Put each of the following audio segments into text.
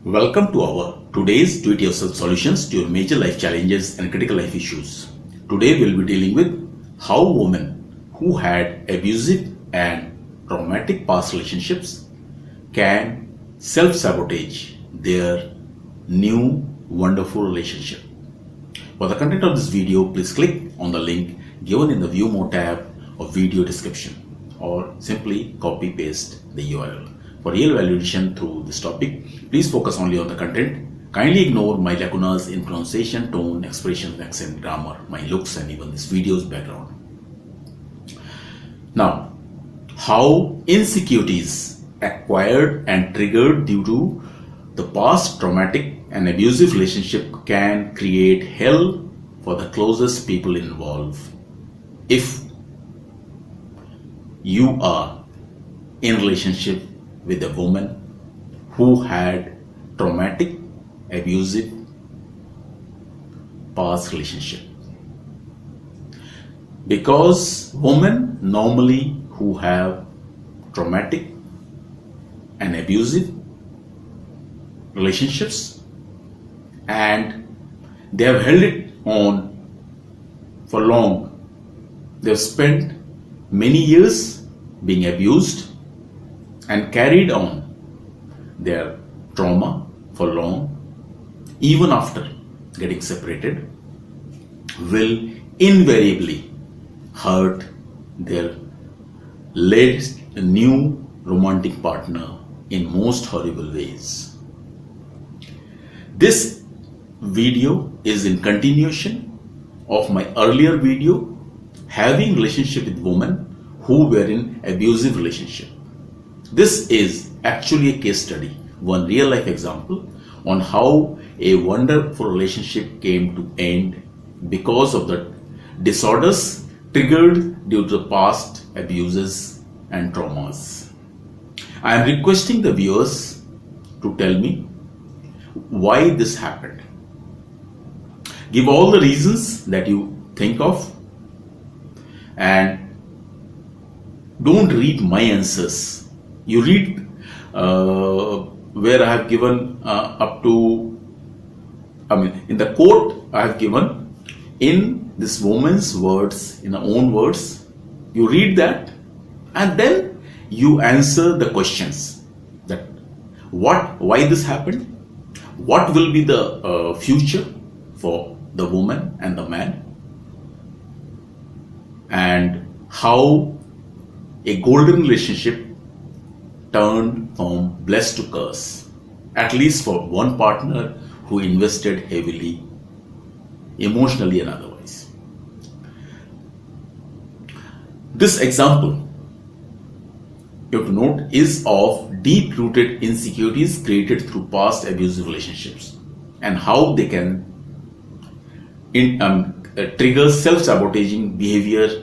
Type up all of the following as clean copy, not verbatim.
Welcome to our today's Do It Yourself solutions to your major life challenges and critical life issues. Today we'll be dealing with how women who had abusive and traumatic past relationships can self-sabotage their new wonderful relationship. For the content of this video, please click on the link given in the View More tab of video description or simply copy paste the URL. For real value addition through this topic, please focus only on the content. Kindly ignore my lacunas in pronunciation, tone, expression, accent, grammar, my looks, and even this video's background. Now, how insecurities acquired and triggered due to the past traumatic and abusive relationship can create hell for the closest people involved. If you are in relationship with a woman who had traumatic, abusive past relationship. Because women normally who have traumatic and abusive relationships and they have held it on for long, they have spent many years being abused and carried on their trauma for long, even after getting separated, will invariably hurt their latest new romantic partner in most horrible ways. This video is in continuation of my earlier video having relationship with women who were in abusive relationship. This is actually a case study, one real life example on how a wonderful relationship came to end because of the disorders triggered due to the past abuses and traumas. I am requesting the viewers to tell me why this happened. Give all the reasons that you think of and don't read my answers. You read where I have given up to, in the quote I have given in this woman's words, in her own words, you read that and then you answer the questions that why this happened, what will be the future for the woman and the man, and how a golden relationship turned from blessed to curse, at least for one partner who invested heavily, emotionally and otherwise. This example, you have to note, is of deep-rooted insecurities created through past abusive relationships and how they can trigger self-sabotaging behavior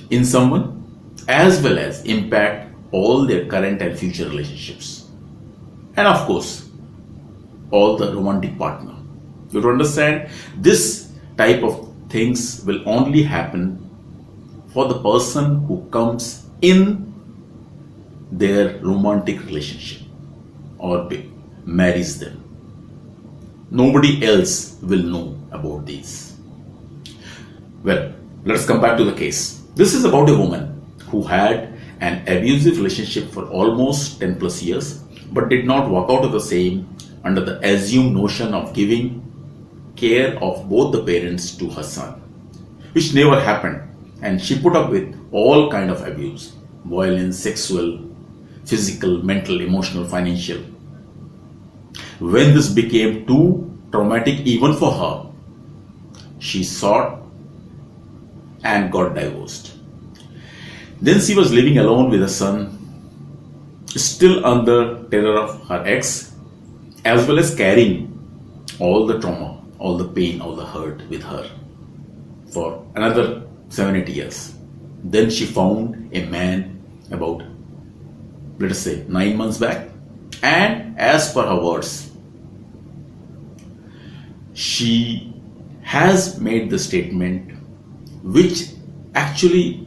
in someone as well as impact all their current and future relationships, and of course all the romantic partner. You have to understand, this type of things will only happen for the person who comes in their romantic relationship or marries them. Nobody else will know about these. Well, let's come back to the case. This is about a woman who had an abusive relationship for almost 10 plus years but did not walk out of the same under the assumed notion of giving care of both the parents to her son, which never happened, and she put up with all kind of abuse, violence, sexual, physical, mental, emotional, financial. When this became too traumatic even for her, she sought and got divorced. Then she was living alone with a son, still under terror of her ex, as well as carrying all the trauma, all the pain, all the hurt with her for another 7-8 years. Then she found a man about, let us say, 9 months back, and as per her words, she has made the statement which actually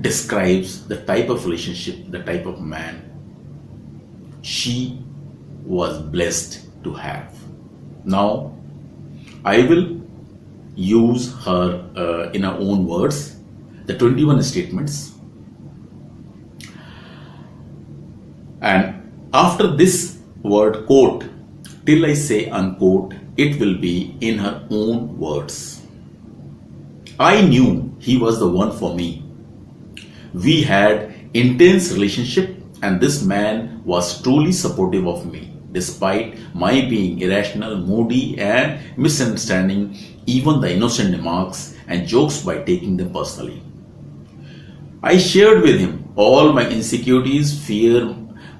describes the type of relationship, the type of man she was blessed to have. Now, I will use her in her own words, the 21 statements. And after this word quote, till I say unquote, it will be in her own words. I knew he was the one for me. We had intense relationship and this man was truly supportive of me despite my being irrational, moody and misunderstanding even the innocent remarks and jokes by taking them personally. I shared with him all my insecurities,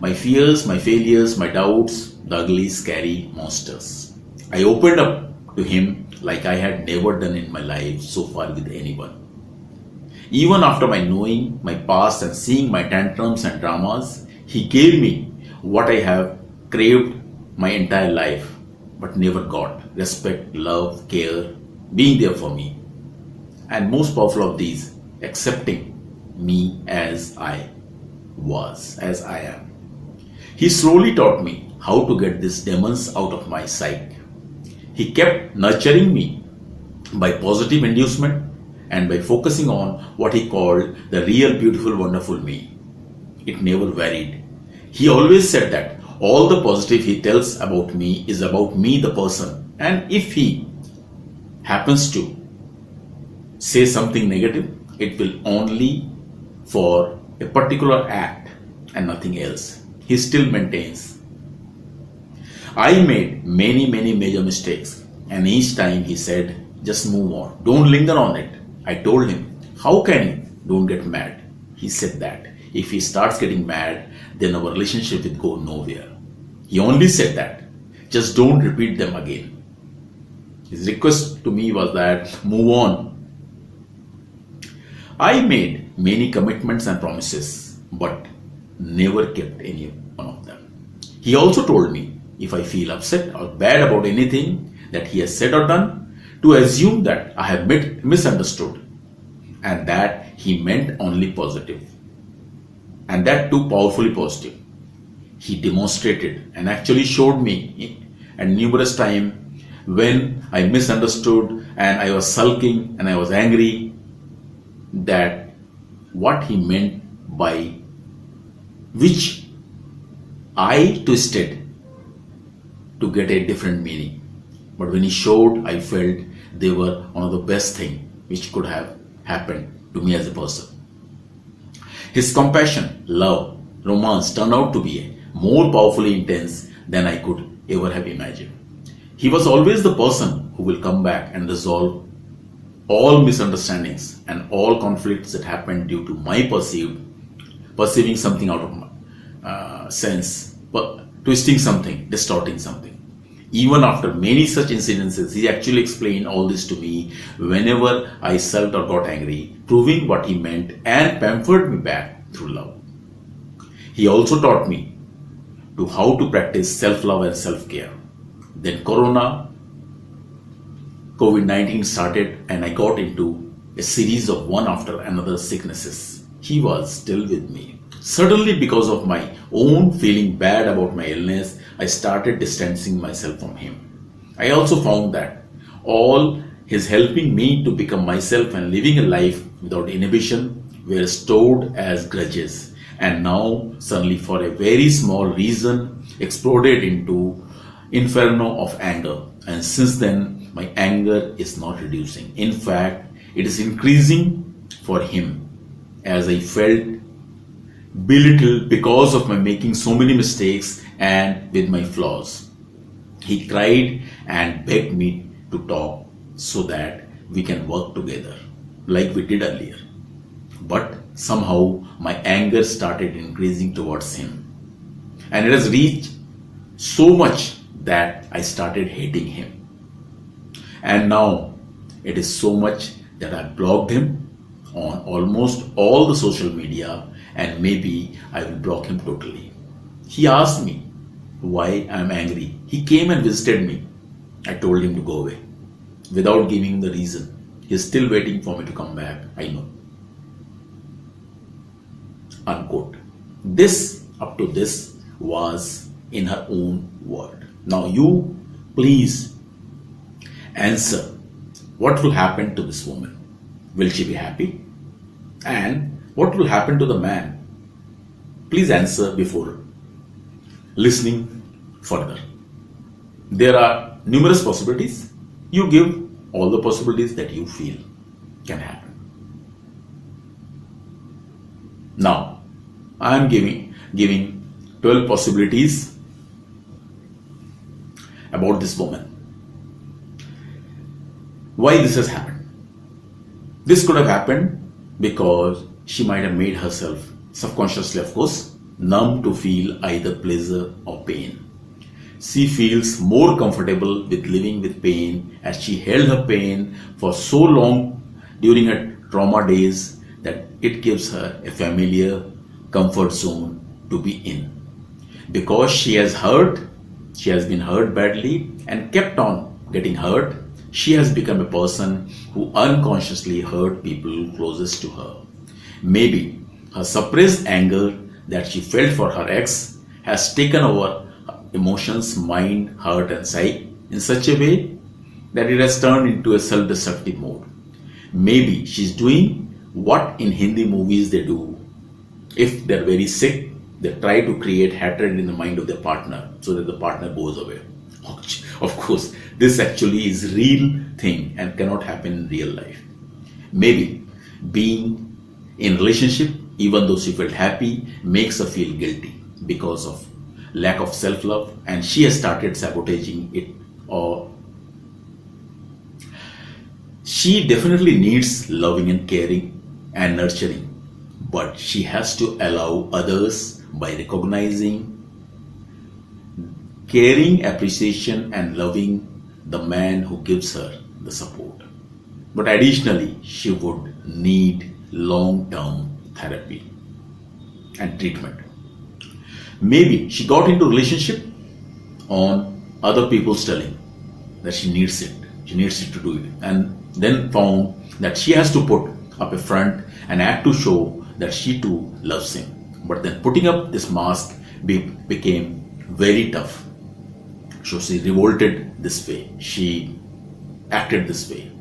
my fears, my failures, my doubts, the ugly, scary monsters. I opened up to him like I had never done in my life so far with anyone. Even after my knowing my past and seeing my tantrums and dramas, he gave me what I have craved my entire life but never got: respect, love, care, being there for me. And most powerful of these, accepting me as I was, as I am. He slowly taught me how to get these demons out of my sight. He kept nurturing me by positive inducement and by focusing on what he called the real, beautiful, wonderful me. It never varied. He always said that all the positive he tells about me is about me, the person. And if he happens to say something negative, it will only for a particular act and nothing else. He still maintains. I made many major mistakes, and each time he said, just move on, don't linger on it. I told him, how can you? Don't get mad. He said that if he starts getting mad, then our relationship will go nowhere. He only said that, just don't repeat them again. His request to me was that, move on. I made many commitments and promises, but never kept any one of them. He also told me, if I feel upset or bad about anything that he has said or done, to assume that I have misunderstood and that he meant only positive, and that too powerfully positive. He demonstrated and actually showed me at numerous times when I misunderstood and I was sulking and I was angry, that what he meant by which I twisted to get a different meaning. But when he showed, I felt they were one of the best things which could have happened to me as a person. His compassion, love, romance turned out to be more powerfully intense than I could ever have imagined. He was always the person who will come back and resolve all misunderstandings and all conflicts that happened due to my perceiving something out of my sense, but twisting something, distorting something. Even after many such incidences, he actually explained all this to me whenever I sulked or got angry, proving what he meant and pampered me back through love. He also taught me to how to practice self-love and self-care. Then COVID-19 started and I got into a series of one after another sicknesses. He was still with me. Suddenly, because of my own feeling bad about my illness, I started distancing myself from him. I also found that all his helping me to become myself and living a life without inhibition were stored as grudges, and now suddenly for a very small reason exploded into inferno of anger. And since then my anger is not reducing. In fact, it is increasing for him as I felt belittled because of my making so many mistakes and with my flaws. He cried and begged me to talk so that we can work together like we did earlier. But somehow my anger started increasing towards him, and it has reached so much that I started hating him. And now it is so much that I blocked him on almost all the social media, and maybe I will block him totally. He asked me why I am angry. He came and visited me. I told him to go away without giving him the reason. He is still waiting for me to come back, I know. Unquote. This, up to this, was in her own word. Now, you please answer what will happen to this woman. Will she be happy? And what will happen to the man? Please answer before listening further. There are numerous possibilities. You give all the possibilities that you feel can happen. Now, I am giving 12 possibilities about this woman. Why this has happened? This could have happened because she might have made herself, subconsciously of course, numb to feel either pleasure or pain. She feels more comfortable with living with pain as she held her pain for so long during her trauma days that it gives her a familiar comfort zone to be in. Because she has been hurt badly and kept on getting hurt, she has become a person who unconsciously hurt people closest to her. Maybe her suppressed anger that she felt for her ex has taken over her emotions, mind, heart, and psyche in such a way that it has turned into a self-destructive mode. Maybe she's doing what in Hindi movies they do. If they're very sick, they try to create hatred in the mind of their partner so that the partner goes away. Of course, this actually is real thing and cannot happen in real life. Maybe being in relationship, even though she felt happy, makes her feel guilty because of lack of self-love, and she has started sabotaging it. Or she definitely needs loving and caring and nurturing, but she has to allow others by recognizing, caring, appreciation, and loving the man who gives her the support. But additionally, she would need long-term therapy and treatment. Maybe she got into relationship on other people's telling that she needs it to do it, and then found that she has to put up a front and act to show that she too loves him. But then putting up this mask became very tough. So she revolted this way. She acted this way.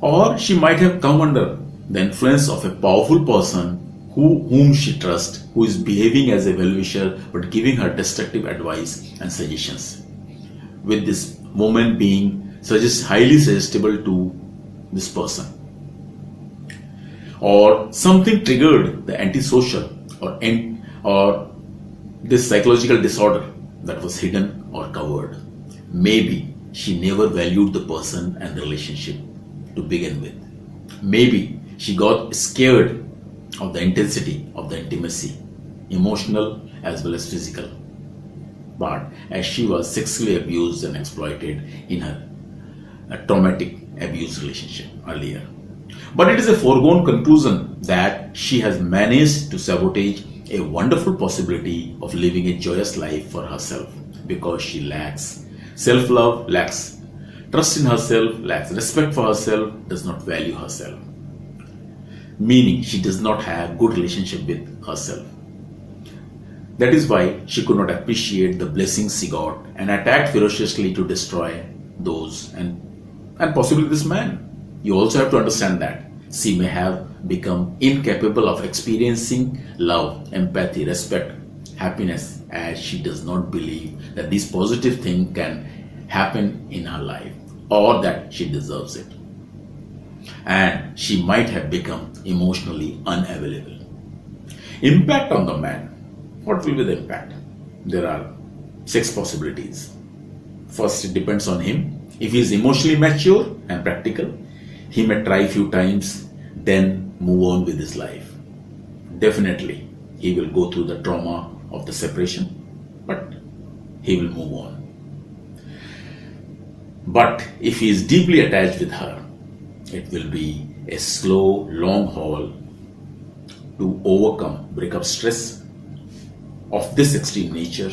Or she might have come under the influence of a powerful person whom she trusts, who is behaving as a well-wisher but giving her destructive advice and suggestions. With this woman being highly suggestible to this person. Or something triggered the antisocial or this psychological disorder that was hidden or covered. Maybe she never valued the person and the relationship to begin with. Maybe she got scared of the intensity of the intimacy, emotional as well as physical. But as she was sexually abused and exploited in her traumatic abuse relationship earlier. But it is a foregone conclusion that she has managed to sabotage a wonderful possibility of living a joyous life for herself because she lacks self-love, lacks trust in herself, lacks respect for herself, does not value herself. Meaning she does not have good relationship with herself. That is why she could not appreciate the blessings she got and attacked ferociously to destroy those and possibly this man. You also have to understand that she may have become incapable of experiencing love, empathy, respect, happiness, as she does not believe that this positive thing can happen in her life or that she deserves it. And she might have become emotionally unavailable. Impact on the man. What will be the impact? There are 6 possibilities. First, it depends on him. If he is emotionally mature and practical, he may try a few times, then move on with his life. Definitely, he will go through the trauma of the separation, but he will move on. But if he is deeply attached with her, it will be a slow, long haul to break up stress of this extreme nature,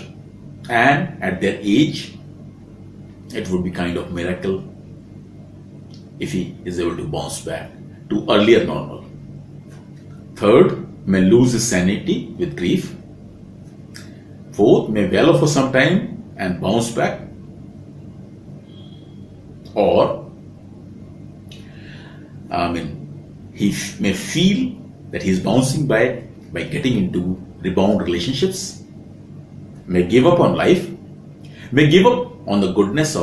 and at their age, it would be kind of miracle if he is able to bounce back to earlier normal. Third, may lose his sanity with grief. Both may wallow for some time and bounce back, or he may feel that he is bouncing back by getting into rebound relationships, may give up on life, may give up on the goodness of